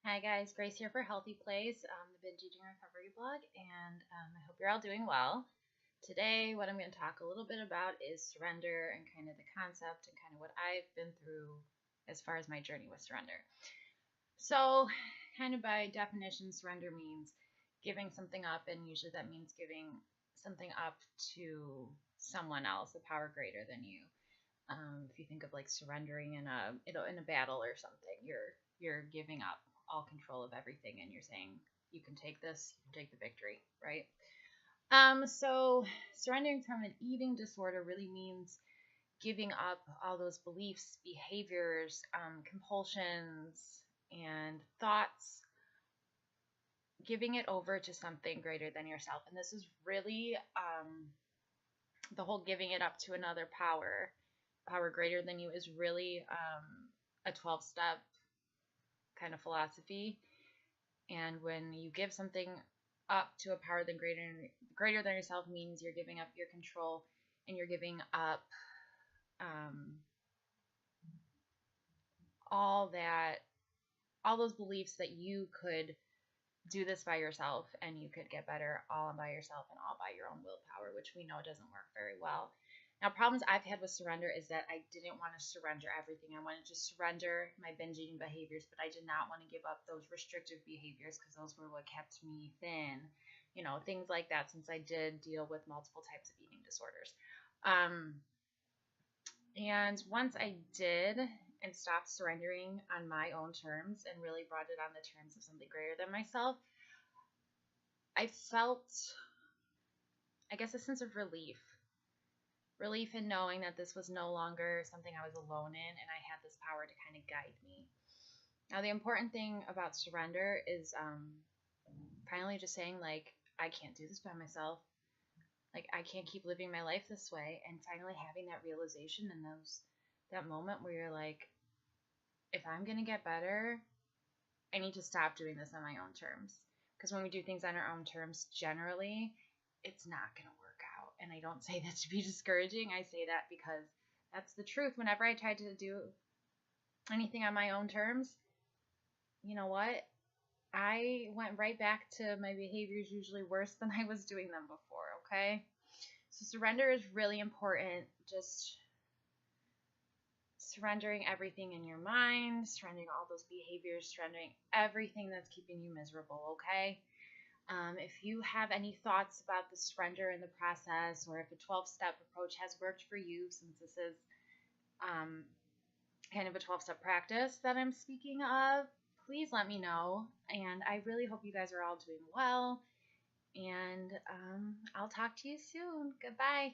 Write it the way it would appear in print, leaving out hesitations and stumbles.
Hi guys, Grace here for Healthy Place, the Binge Eating Recovery blog, and I hope you're all doing well. Today, what I'm going to talk a little bit about is surrender and kind of the concept and kind of what I've been through as far as my journey with surrender. So, kind of by definition, surrender means giving something up, and usually that means giving something up to someone else, a power greater than you. If you think of like surrendering in a battle or something, you're giving up all control of everything, and you're saying you can take this, you can take the victory, right? So surrendering from an eating disorder really means giving up all those beliefs, behaviors, compulsions, and thoughts, giving it over to something greater than yourself. And this is really the whole giving it up to another power greater than you is really a 12-step kind of philosophy. And when you give something up to a power than greater than yourself, means you're giving up your control, and you're giving up all those beliefs that you could do this by yourself and you could get better all by yourself and all by your own willpower, which we know doesn't work very well. Now, problems I've had with surrender is that I didn't want to surrender everything. I wanted to surrender my binge eating behaviors, but I did not want to give up those restrictive behaviors because those were what kept me thin, things like that, since I did deal with multiple types of eating disorders. And once I did and stopped surrendering on my own terms and really brought it on the terms of something greater than myself, I felt, I guess, a sense of relief in knowing that this was no longer something I was alone in, and I had this power to kind of guide me. Now, the important thing about surrender is finally just saying, like, I can't do this by myself. Like, I can't keep living my life this way, and finally having that realization and that moment where you're like, if I'm going to get better, I need to stop doing this on my own terms. Because when we do things on our own terms, generally, it's not going to work out. And I don't say that to be discouraging. I say that because that's the truth. Whenever I tried to do anything on my own terms, you know what? I went right back to my behaviors, usually worse than I was doing them before, okay? So surrender is really important. Just surrendering everything in your mind, surrendering all those behaviors, surrendering everything that's keeping you miserable, okay? If you have any thoughts about the surrender in the process, or if a 12-step approach has worked for you, since this is kind of a 12-step practice that I'm speaking of, please let me know. And I really hope you guys are all doing well. And I'll talk to you soon. Goodbye.